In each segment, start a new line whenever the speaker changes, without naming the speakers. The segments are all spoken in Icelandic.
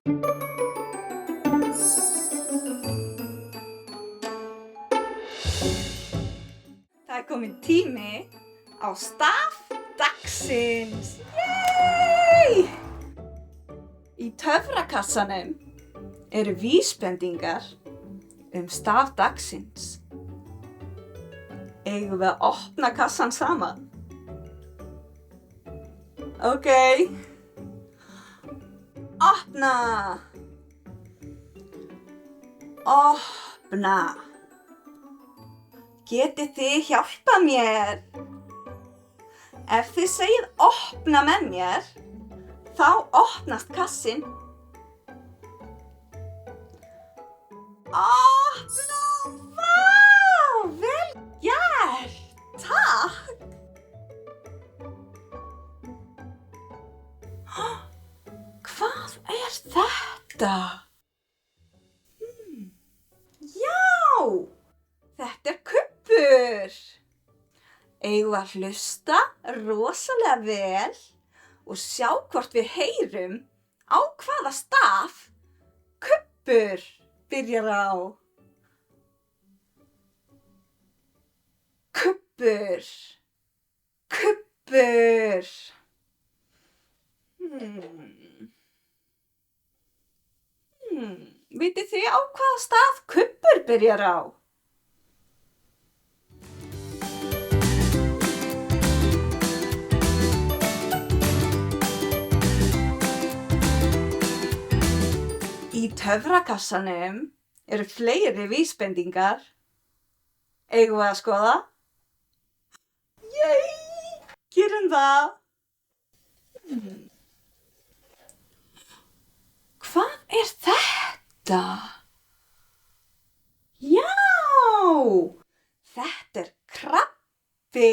Það kominn tími á staf dagsins. Yay! Í töfrakassanum eru vísbendingar staf dagsins. Eigum við að opna kassan saman? Ókei. Opna. Opna. Getið þið hjálpað mér? Ef þið segið opna með mér, þá opnast kassinn. Opna! Vá! Vel gert! Takk! Hvað er þetta? Já! Þetta er kubbur! Eigum við að hlusta rosalega vel og sjá hvort við heyrum á hvaða staf kubbur byrjar á. Kubbur, kubbur. Vitið þið á hvaða staf kubbur byrjar á? Í töfrakassanum eru fleiri vísbendingar. Eigum við að skoða? Yay! Gerum það! Hvað er þetta? Já! Þetta er krabbi!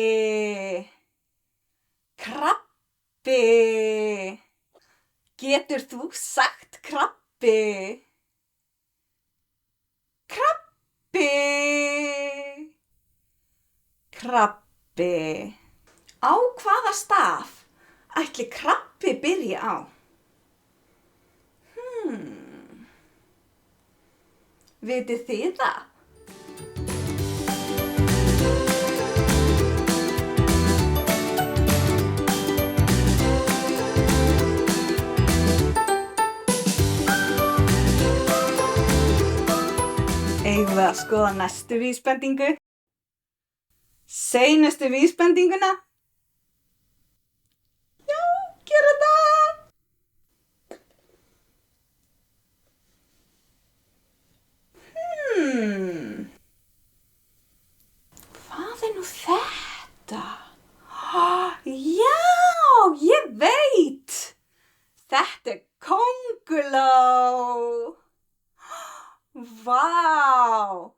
Krabbi! Getur þú sagt krabbi? Krabbi! Krabbi. Á hvaða staf ætli krabbi byrji á? Vitið þið það? Eigum við að skoða næstu vísbendingu? Seinustu vísbendinguna? Já, gerum það! Hvað er nú þetta? Já, ég veit! Þetta er könguló! Vá!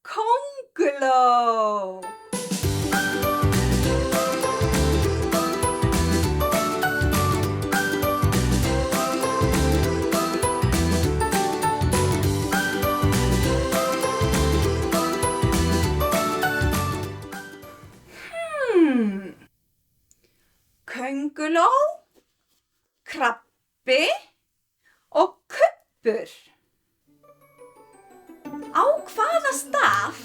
Könguló! Könguló, krabbi og kubbur. Á hvaða staf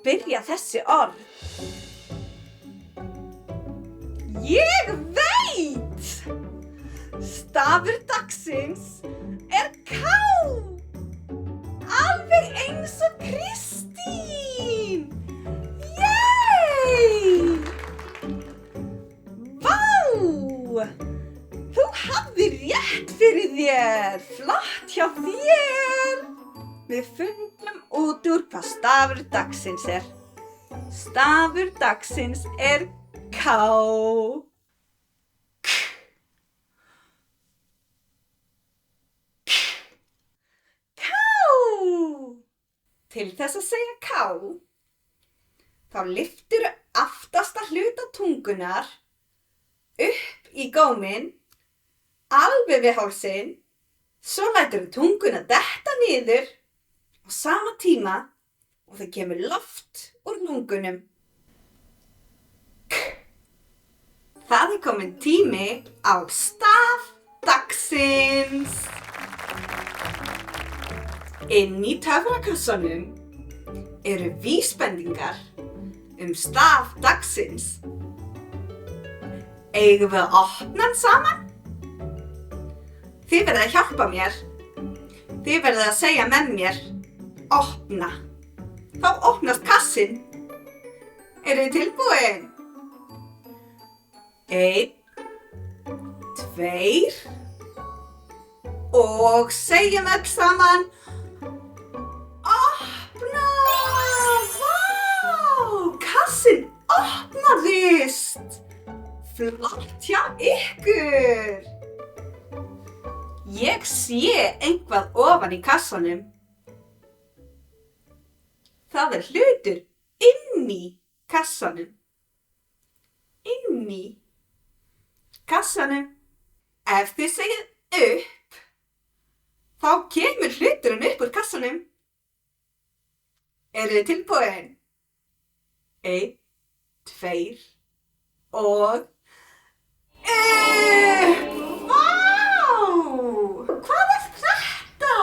byrja þessi orð? Ég veit! Stafur dagsins er K! Alveg eins og Kristín! Yay! Vá! Þú hafðir rétt fyrir þér! Flott hjá þér! Við fundum út úr hvað stafur dagsins er. Stafur dagsins er K. K. K. K. Til þess að segja K, þá lyftirðu aftasta hluta tungunnar upp í góminn, alveg við hálsinn, svo læturðu tunguna detta niður á sama tíma og það kemur loft úr lungunum. K. Það kominn tími á staf dagsins. Inni í töfrakassanum eru vísbendingar staf dagsins. Eigum við að opna hann saman? Þið verðið að hjálpa mér. Þið verðið að segja með mér. Opna. Þá opnast kassinn. Eru þið tilbúin? 1, 2 og segjum öll saman. Opna! Vá! Kassinn opnaðist! Flott hjá ykkur! Ég sé eitthvað ofan í kassanum. Það er hlutur inni í kassanum. Inni í kassanum. Ef þið segið upp, þá kemur hluturinn upp úr kassanum. Eru þið tilbúin? 1, 2 og upp! Vá! Hvað er þetta?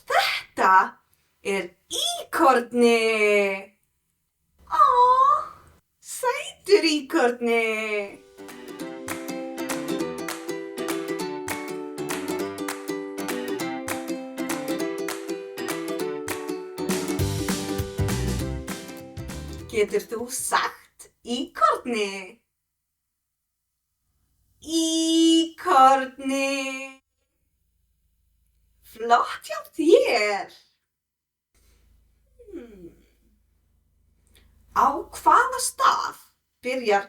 Þetta er íkorni. Ó, sætur íkorni. Getur þú sagt íkorni? Íkorni. Flott hjá þér. Á hvaða stað byrjar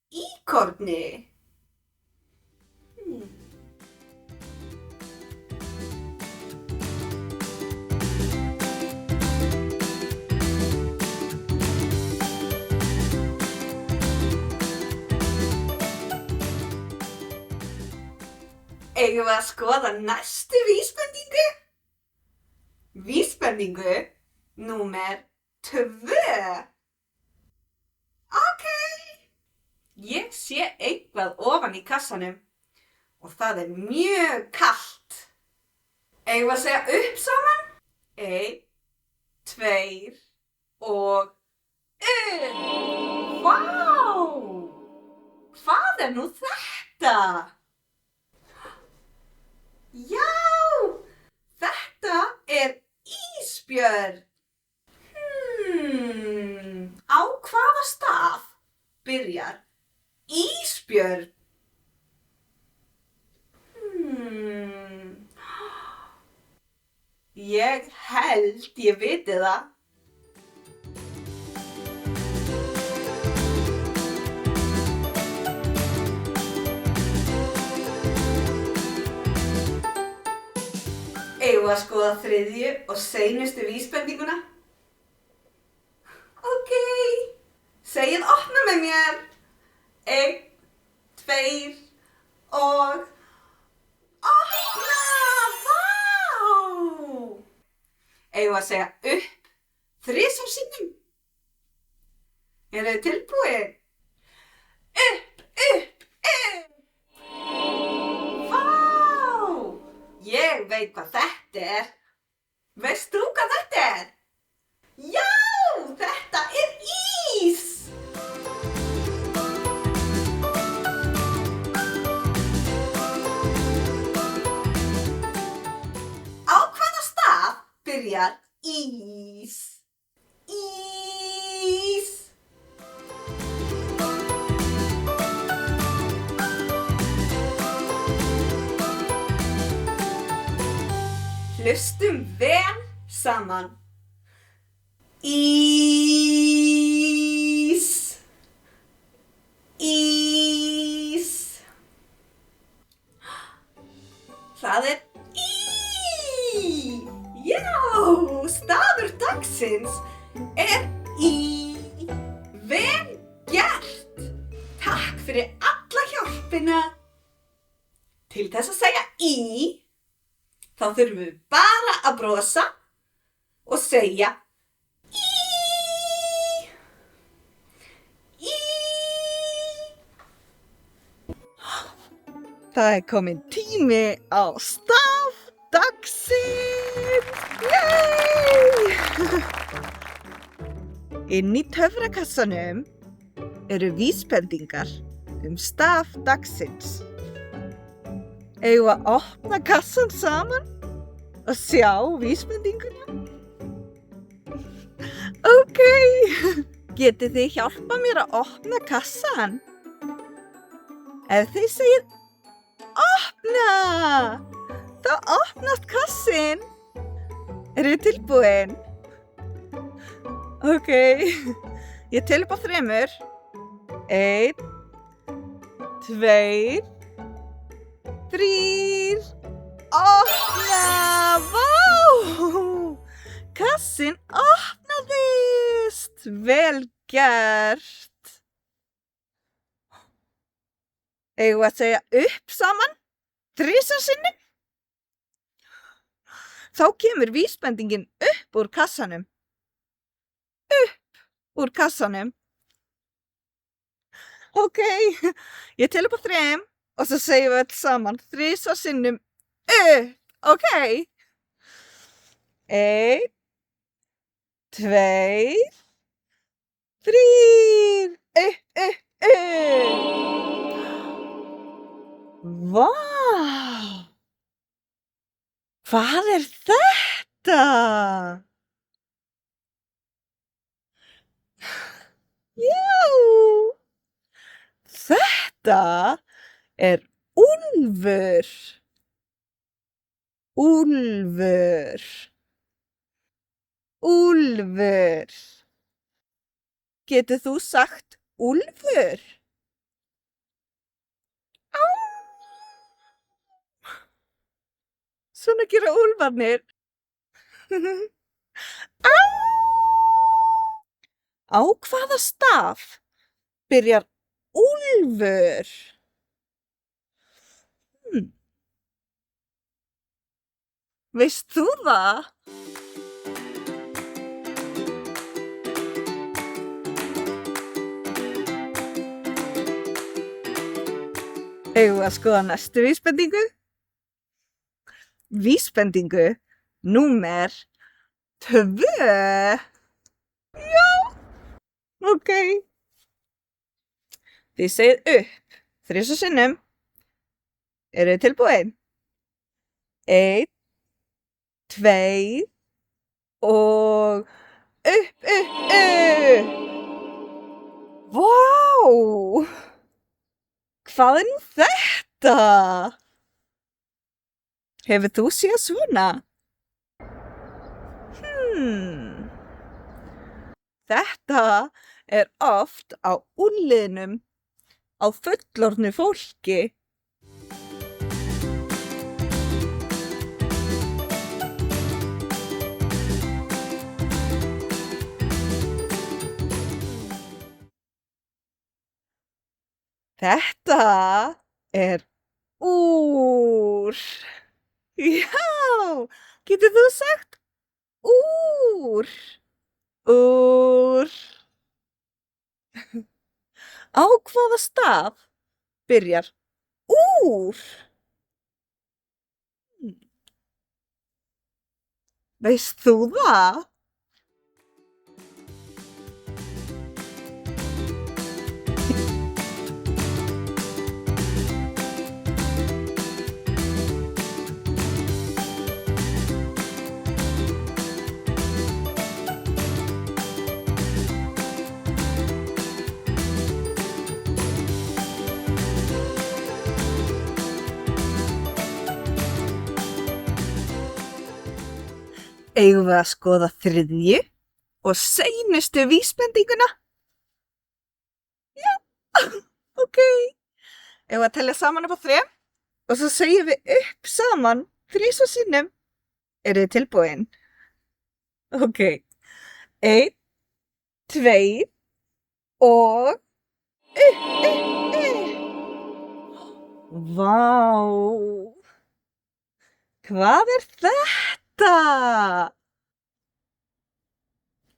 íkorni? Eigum við að skoða næstu vísbendingu? Vísbendingu númer 2. Ókei. Ég sé eitthvað ofan í kassanum og það er mjög kalt. Eigum við að segja upp saman? 1, 2 og upp! Vá! Hvað er nú þetta? Já, þetta er ísbjörn. Á hvaða stað byrjar ísbjörn? Ég held ég viti það. Eigum við að skoða 3. og seinustu vísbendinguna? Ókei. Segið opna með mér. 1, 2 og opna! Vá! Eigum við að segja upp 3 sinnum? Eru þið tilbúin? Upp, upp, upp! Ég veit hvað þetta er. Veist þú hvað þetta er? Já, þetta er ís! Á hvaða stað byrjar ís? Ís! Hlustum vel saman. Ís. Ís. Það er í. Já, stafur dagsins er í. Vel gert. Takk fyrir alla hjálpina. Til þess að segja í, þá þurfum við bara að brosa og segja í. Í. Það kominn tími á staf dagsins! Yay! Inn í töfrakassanum eru vísbendingar staf dagsins. Eigum við að opna kassan saman og sjá vísbendinguna? Ok, getið þið hjálpað mér að opna kassan? Ef þið segið opna, þá opnast kassin. Eru þið tilbúin? Ok, ég tel upp á 3. 1, 2, 3. Opna! Vá! Kassin opnaðist! Vel gert! Eigum við að segja upp saman? 3 sinnum? Þá kemur vísbendingin upp úr kassanum. Upp úr kassanum. Ok, ég tel upp á 3 og svo segjum við öll saman 3 sinnum upp. Ok. 1, 2, 3. Upp. Vá! Hvað er þetta? Já! Þetta er úlfur. Úlfur. Úlfur. Getur þú sagt úlfur? Á! Svona gera úlfarnir. Á! Á hvaða staf byrjar úlfur? Veist þú það? Eigum við að skoða næstu vísbendingu? Vísbendingu númer 2. Já! Ok. Þið segið upp 3 sinnum. Eru þið tilbúin? 1, 2 og upp. Vá! Hvað er nú þetta? Hefur þú séð svona? Þetta er oft á úlnliðnum á fullorðnu fólki. Þetta er úr. Já, getur þú sagt úr? Úr. Á hvaða staf byrjar úr? Veist þú það? Eigum við að skoða 3. og seinustu vísbendinguna? Já, ok. Eigum við að telja saman upp á 3 og svo segjum við upp saman 3 sinnum. Eru þið tilbúin? Ok. 1, 2 og upp. Vá! Hvað er þetta?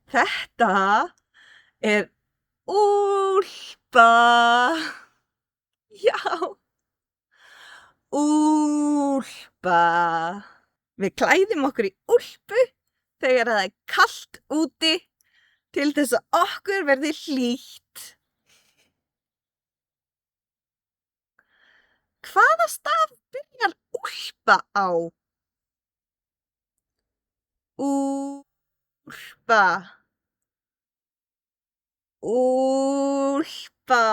Þetta er úlpa. Já. Úlpa. Við klæðum okkur í úlpu þegar það er kalt úti til þess að okkur verði hlýtt. Hvaða staf byrjar úlpa á? Úlpa. Úlpa.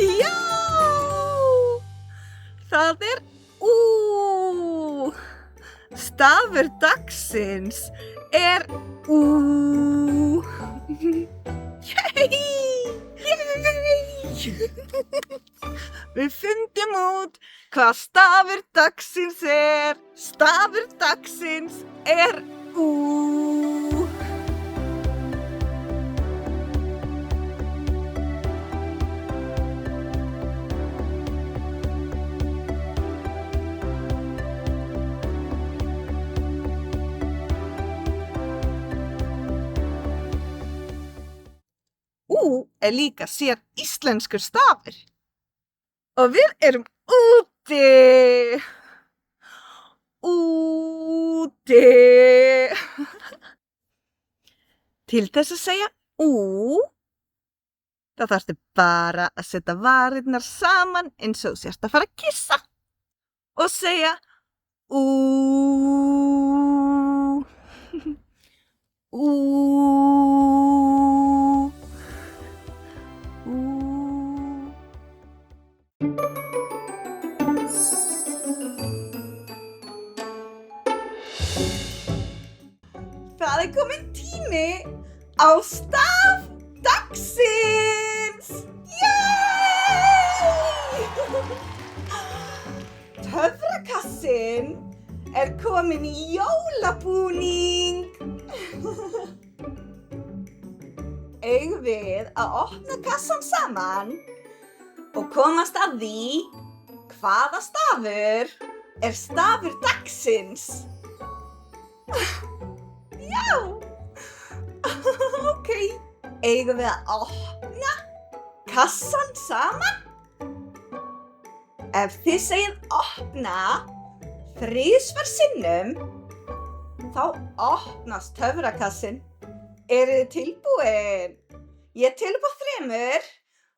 Já! Það er ú. Stafur dagsins er ú. Yay! Yay! Við fundum út hvað stafur dagsins er. Stafur dagsins er ú. Ú er líka sér íslenskur stafur. Og við erum úti. Úti. Til þess að segja ú, þá þarftu bara að setja varirnar saman eins og þú sért að fara að kyssa. Og segja ú. Ú. Það er kominn tími á staf dagsins! Yay! Töfrakassinn er kominn í jólabúning! Eigum við að opna kassan saman og komast að því hvaða stafur er stafur dagsins? Já! Ok, eigum við að opna kassan saman? Ef þið segið opna þrisvar sinnum, þá opnast töfrakassin. Eruð þið tilbúin? Ég tel upp á 3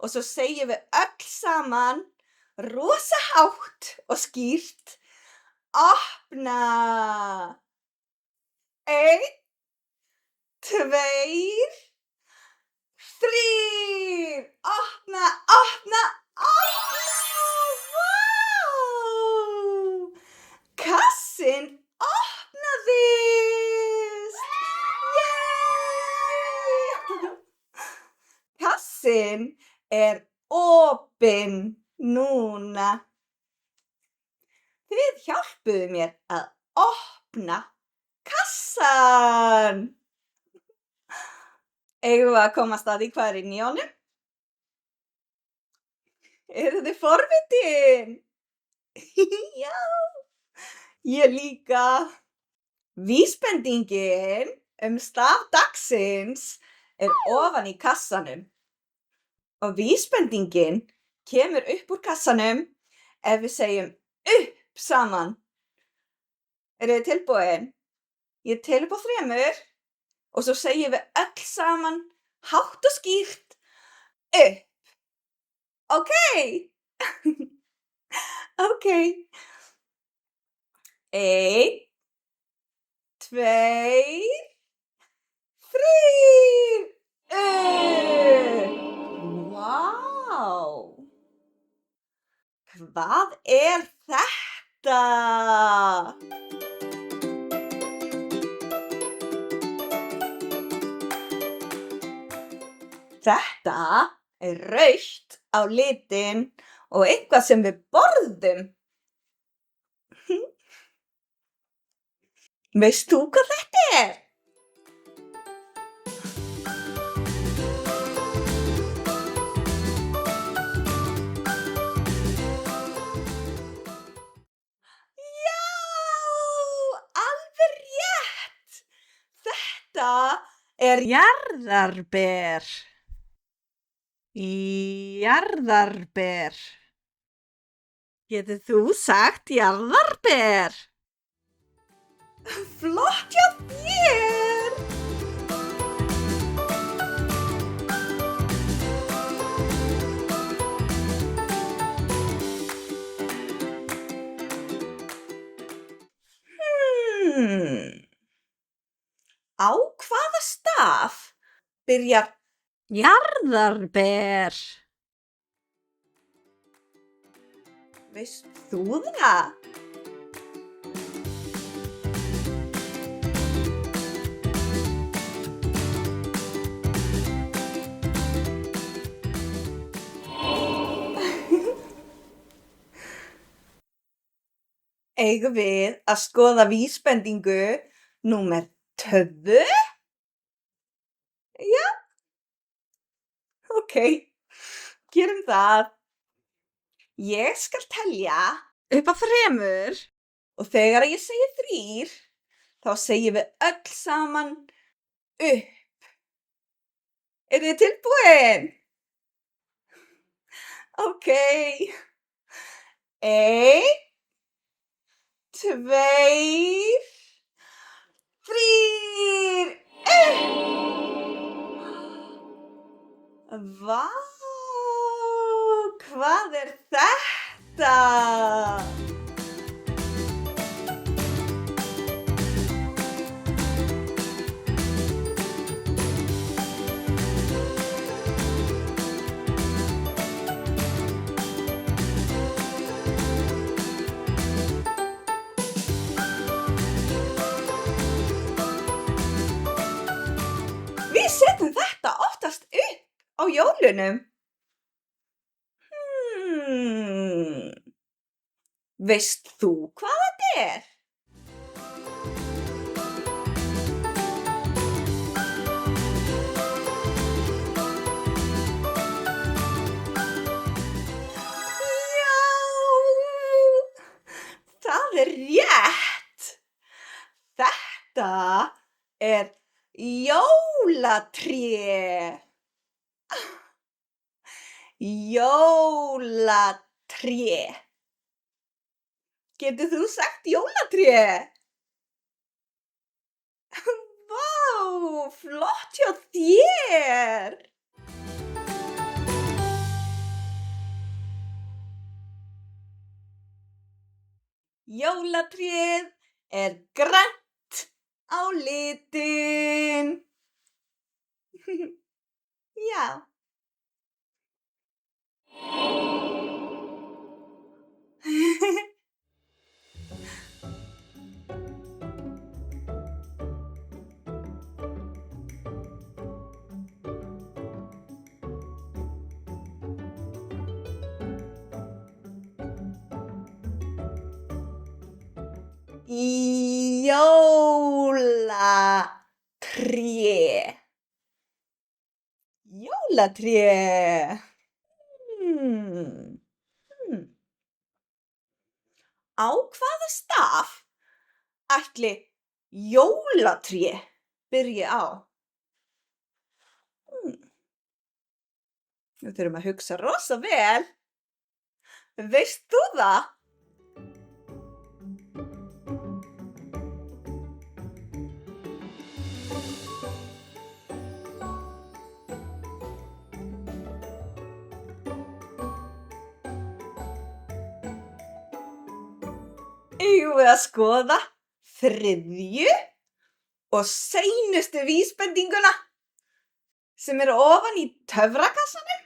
og svo segjum við öll saman rosa hátt og skýrt opna. 1, 2, 3. Opna, opna, opna! Vá! Kassinn opnaðist! Yay! Kassinn er opinn núna. Þið hjálpuðu mér að opna kassan. Eigum við að komast að því hvað er inni í honum? Eruð þið forvitin? Já, ég líka. Vísbendingin staf dagsins er ofan í kassanum. Og vísbendingin kemur upp úr kassanum ef við segjum upp saman. Eruð þið tilbúin? Ég tel upp á 3 og svo segjum við öll saman hátt og skýrt upp. Ok? Ok. 1, 2, 3. Upp. Vá! Hvað er þetta? Þetta er rautt á litinn og eitthvað sem við borðum. Veist þú hvað þetta er? Þetta er jarðarber. Jarðarber. Getur þú sagt jarðarber? Flott hjá þér! Á hvaða staf byrjar jarðarber? Veist þú það? Eigum við að skoða vísbendingu númer 2? Já. Ok, gerum það. Ég skal telja upp að 3 og þegar ég segi 3, þá segjum við öll saman upp. Eruð þið tilbúin? Ok. 1, 2, 3, Vá, hvað er þetta? Við setjum þetta oftast upp á jólunum. Veist þú hvað þetta er? Já, það er rétt. Þetta er jólatré. Jólatré. Getur þú sagt jólatré? Vá, flott hjá þér! Jólatréð er grænt á litinn. Já. Jólatré. Jólatré. Á hvaða staf ætli jólatré byrji á? Við þurfum að hugsa rosa vel. Veist þú það? Eigum við að skoða 3. og seinustu vísbendinguna sem eru ofan í töfrakassanum?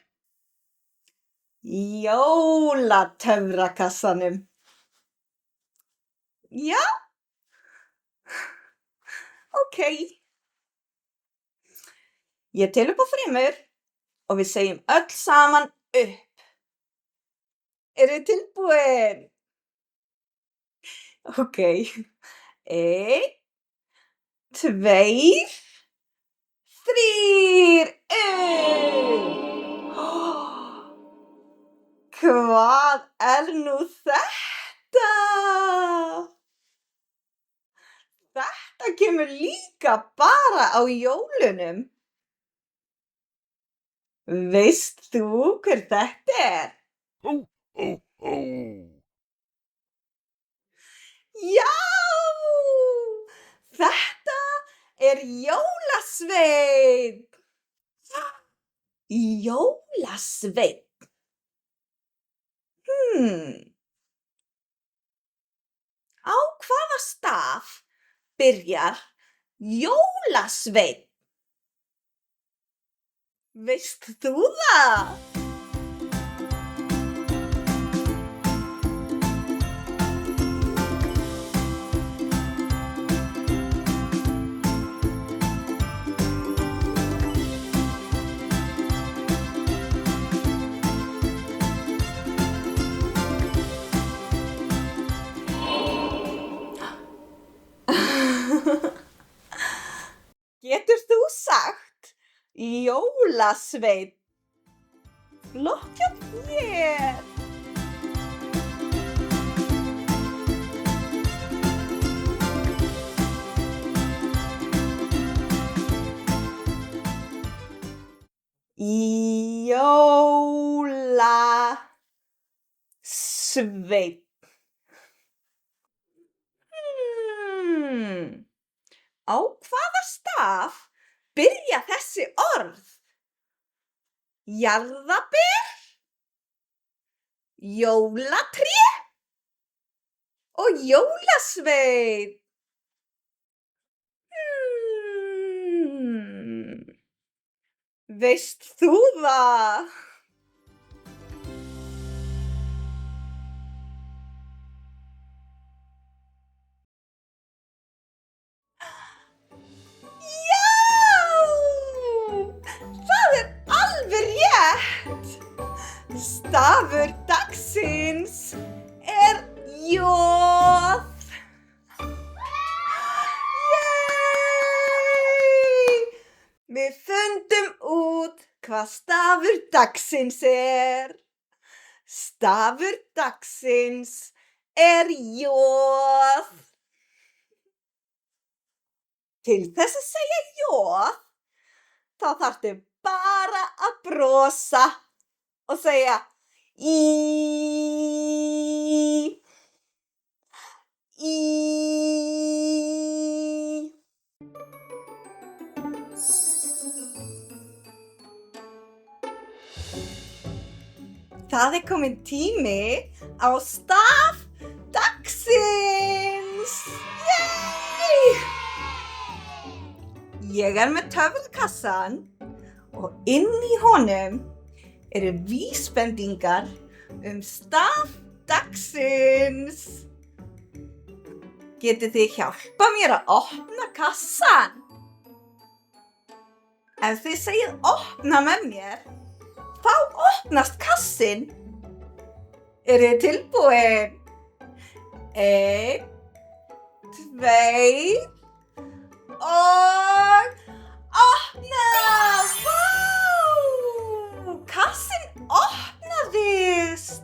Jólatöfrakassanum. Já? Ok. Ég tel upp á 3 og við segjum öll saman upp. Eruð þið tilbúin? Ok. 1, 2, 3. Hvað er nú þetta? Þetta Það kemur líka bara á jólunum. Veist þú hver þetta er?
Ho, ho, ho.
Já! Þetta er jólasveinn! Jólasveinn. Á hvaða staf byrjar jólasveinn? Veist þú það? Getur þú sagt jólasveinn? Flott hjá þér! Jólasveinn. Á hvaða staf byrja þessi orð? Jarðarber, jólatré og jólasveinn. Veist þú það? Já! Það er alveg rétt! Stafur dagsins er jóð. Yay! Við fundum út hvað stafur dagsins er. Stafur dagsins er jóð. Til þess að segja jóð, þá þarftu bara að brosa og segja í. Það er kominn tími á staf dagsins. Yay! Ég er með töfrakassan og inn í honum eru vísbendingar staf dagsins. Getið þið hjálpað mér að opna kassan? Ef þið segið opna með mér, þá opnast kassinn. Eru þið tilbúin? 1, 2 og opna! Vá! Kassinn opnaðist!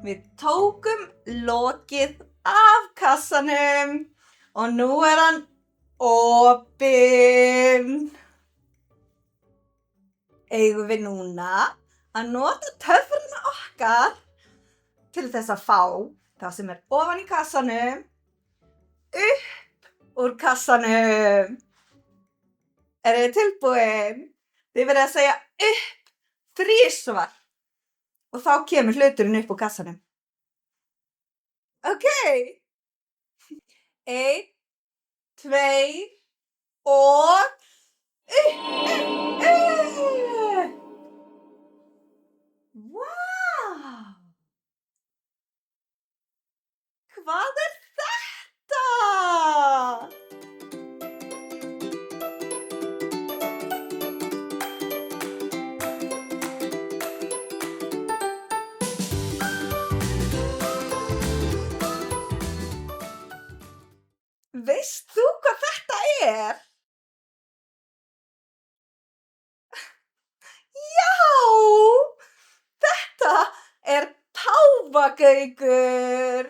Við tókum lokið af kassanum og nú er hann opinn. Eigum við núna að nota töfrana okkar til þess að fá það sem er ofan í kassanum upp úr kassanum. Eru þið tilbúin? Þið verðið að segja upp 3 og þá kemur hluturinn upp úr kassanum. Ok. 1, 2 og upp. Vá! Hvað er þetta? Veist þú hvað þetta er? Já! Þetta er páfagaukur.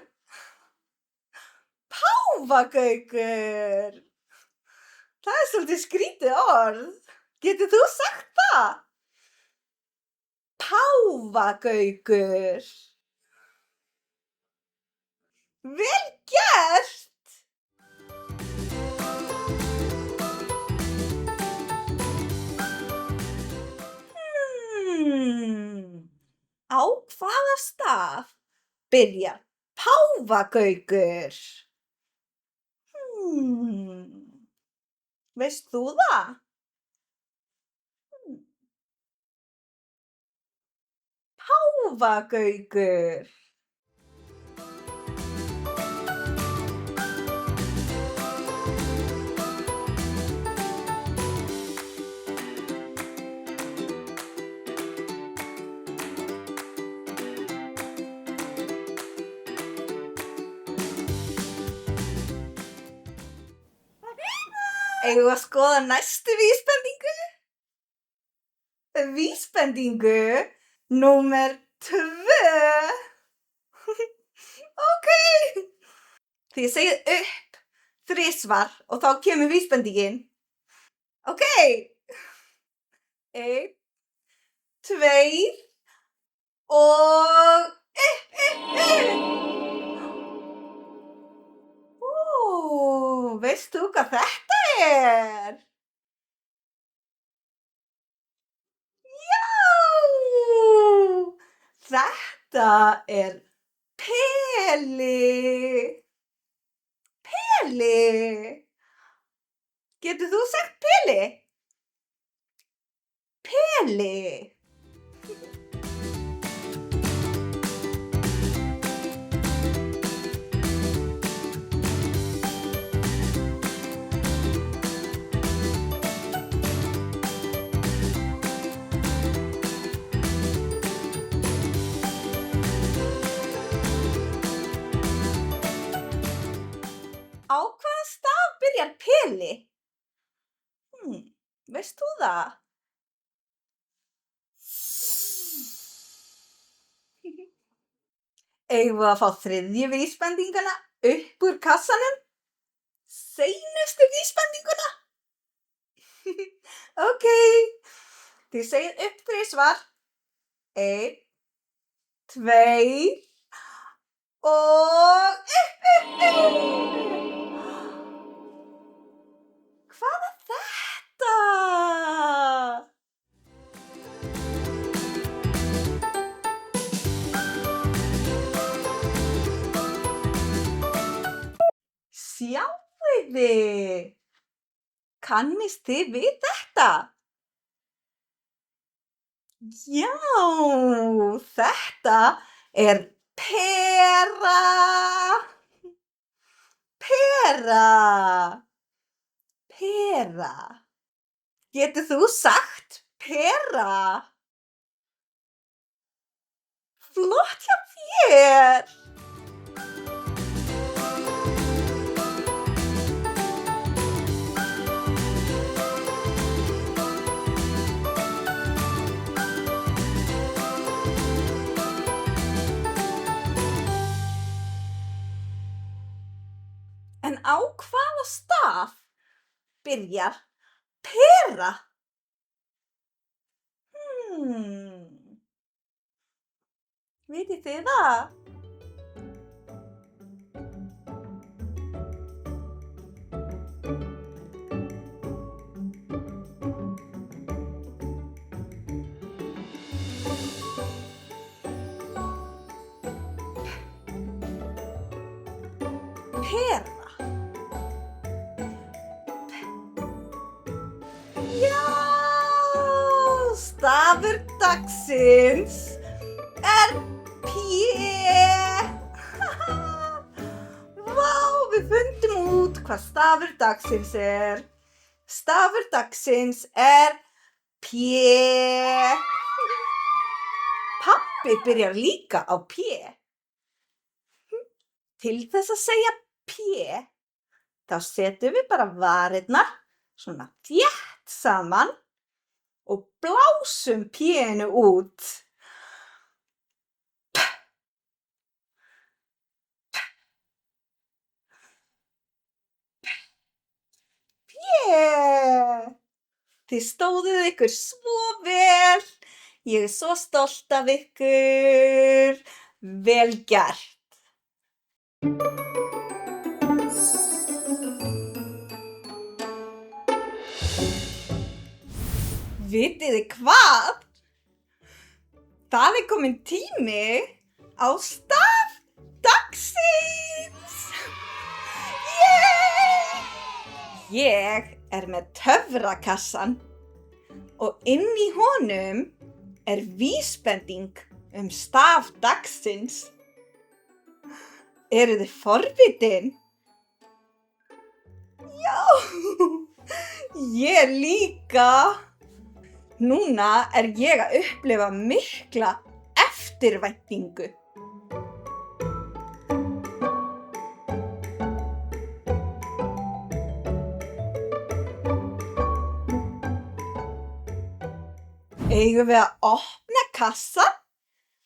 Páfagaukur. Það er svolítið skrítið orð. Getur þú sagt það? Páfagaukur. Vel gert! Á hvaða staf byrjar páfagaukur? Veist þú það? Páfagaukur. Eigum við að skoða næstu vísbendingu? Vísbendingu númer 2. Ok. Þið segið upp 3 og þá kemur vísbendingin. Ok. 1, 2 og veist þú hvað þetta er? Já! Þetta er Peli. Peli. Getur þú sagt Peli? Peli. Á hvaða staf byrjar Peli? Veist þú það? Eigum við að fá 3. vísbendinguna upp úr kassanum? Seinustu vísbendinguna? Ok. Þið segið upp 3. 1, 2 og Hvað er þetta? Sjáiði. Kannist þið við þetta? Já, þetta er pera. Pera. Pera. Getur þú sagt pera? Flott hjá þér. En á hvaða staf byrjar pera? Vitið þið það? Pera. Já, stafur dagsins er P. Vá, við fundum út hvað stafur dagsins er. Stafur dagsins er P. Pabbi byrjar líka á P. Til þess að segja P, þá setjum við bara varirnar svona þétt saman og blásum P-inu út. P. Þið stóðuð ykkur svo vel. Ég er svo stolt af ykkur. Vel gert. Vitiði hvað? Það er kominn tími á staf dagsins. Yay! Ég er með töfrakassan og inn í honum er vísbending staf dagsins. Eruð þið forvitin? Já, ég líka. Núna er ég að upplifa mikla eftirvæntingu. Eigum við að opna kassan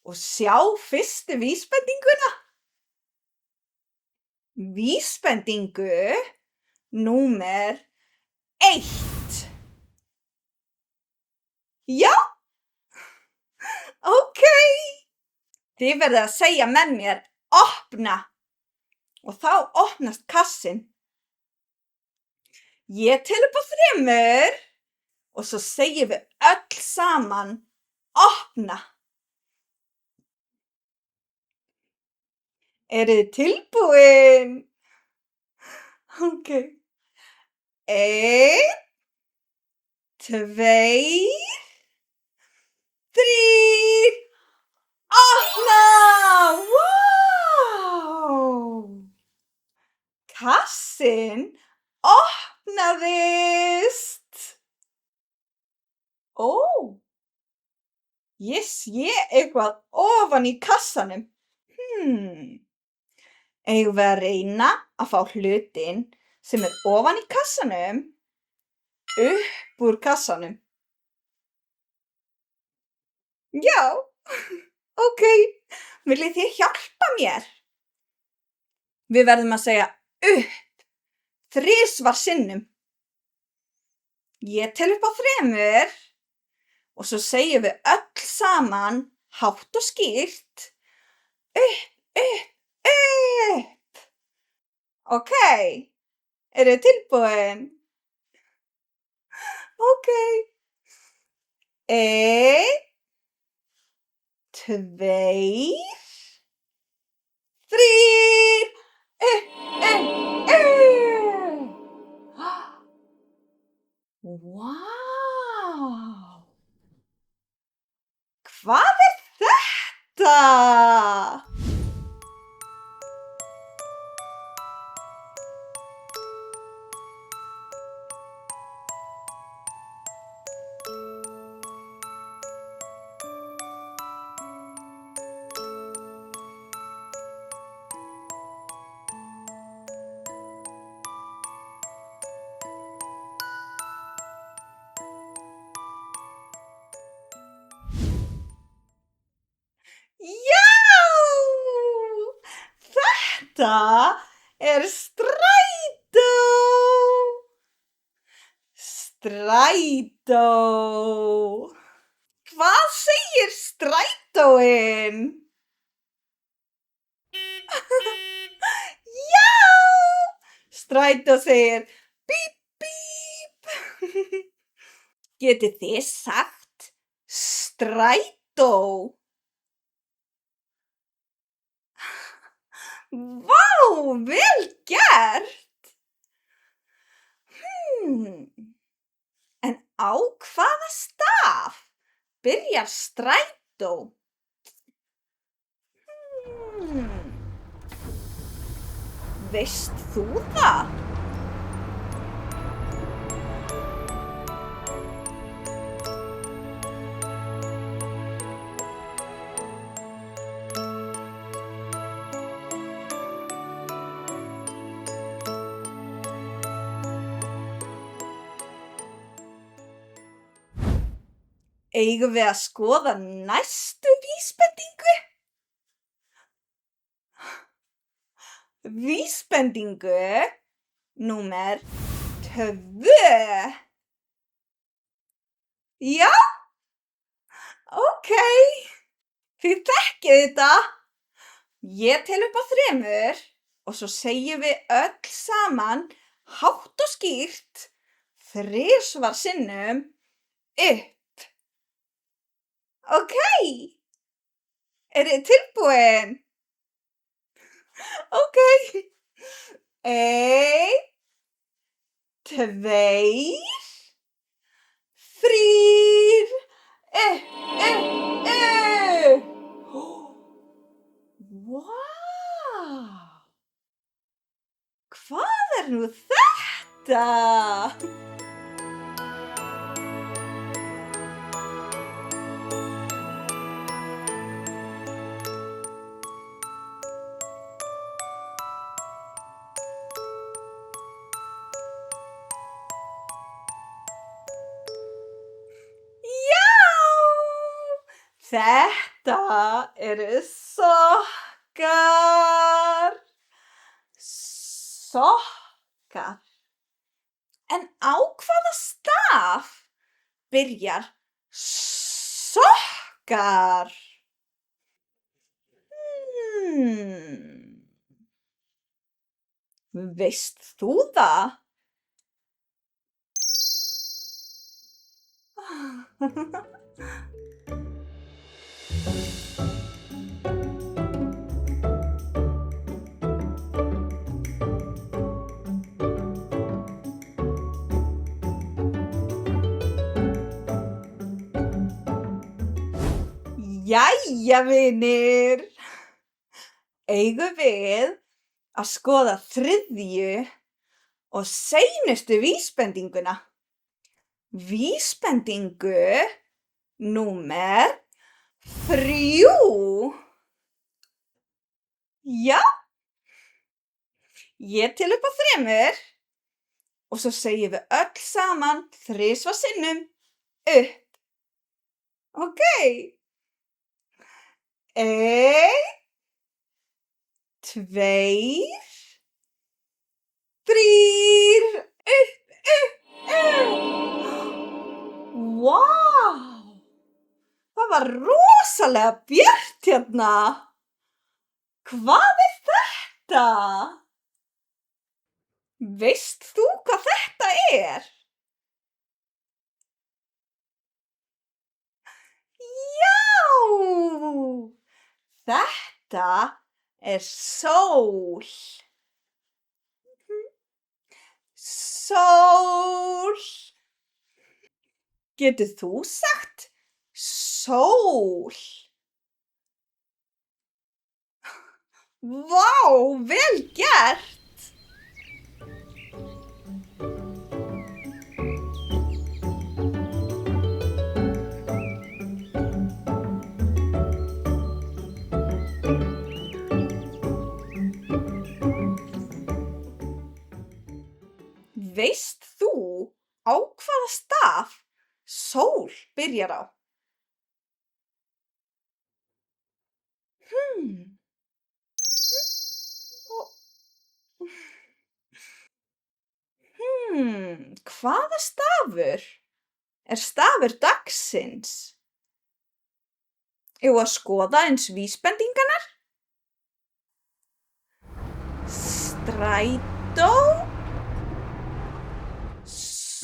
og sjá fyrstu vísbendinguna? Vísbendingu númer 1. Já, ókei. Þið verðið að segja með mér opna og þá opnast kassinn. Ég tel upp á 3 og svo segjum við öll saman opna. Eruð þið tilbúin? Ókei. 1, 2, 3. Opna! Vá! Kassinn opnaðist. Ó, ég sé eitthvað ofan í kassanum. Eigum við að reyna að fá hlutinn sem er ofan í kassanum upp úr kassanum? Já, ókei. Viljið þið hjálpa mér? Við verðum að segja upp 3 sinnum. Ég tel upp á 3 og svo segjum við öll saman hátt og skýrt upp, upp, upp. Ókei, eruð þið tilbúin? Ókei. 1, 2, 3. Upp, upp, upp. Vá! Hvað er þetta? Já! Þetta er strætó! Strætó! Hvað segir strætóinn? Já! Strætó segir bíp, bíp. Getið þið sagt strætó? Vá, vel gert! En á hvaða staf byrjar strætó? Veist þú það? Eigum við að skoða næstu vísbendingu? Vísbendingu númer 2. Já, ókei. Þið þekkið þetta. Ég tel upp á 3 og svo segjum við öll saman hátt og skýrt 3 sinnum upp. Ókei. Eru þið tilbúin? Ókei. 1, 2, 3, upp. Vá! Hvað er nú þetta? Þetta eru sokkar. Sokkar. En á hvaða staf byrjar sokkar? Veist þú það? Jæja, vinir. Eigum við að skoða 3. og seinustu vísbendinguna. Vísbendingu númer 3. Já. Ég tel upp á 3 og svo segjum við öll saman 3 sinnum upp. Ókei. 1, 2, 3, upp. Vá! Það var rosalega bjart hérna. Hvað er þetta? Veist þú hvað þetta er? Já! Þetta er sól. Sól. Getur þú sagt sól? Vá, vel gert. Veist þú á hvaða staf sól byrjar á? Hvaða stafur er stafur dagsins? Eigum við að skoða eins vísbendingarnar? Strætó,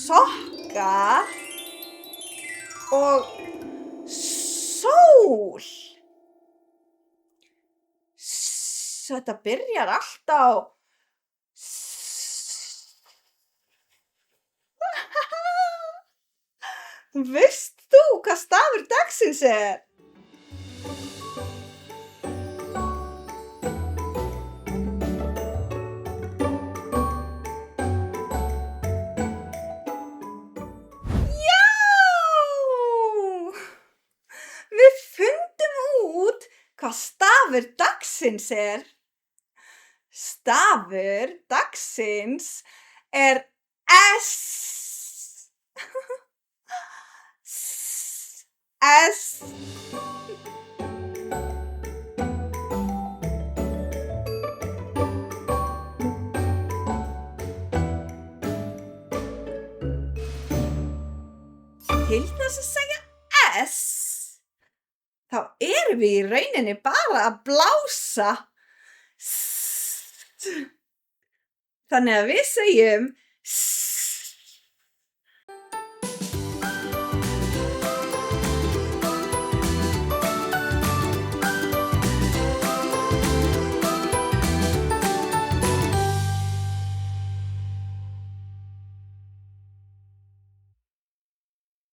sokkar og sól. Þetta byrjar allt á Veist þú hvað stafur dagsins er? Við fundum út hvað stafur dagsins er. Stafur dagsins er S. S. til þess að segja S, þá erum við í rauninni bara að blása. Þannig að við segjum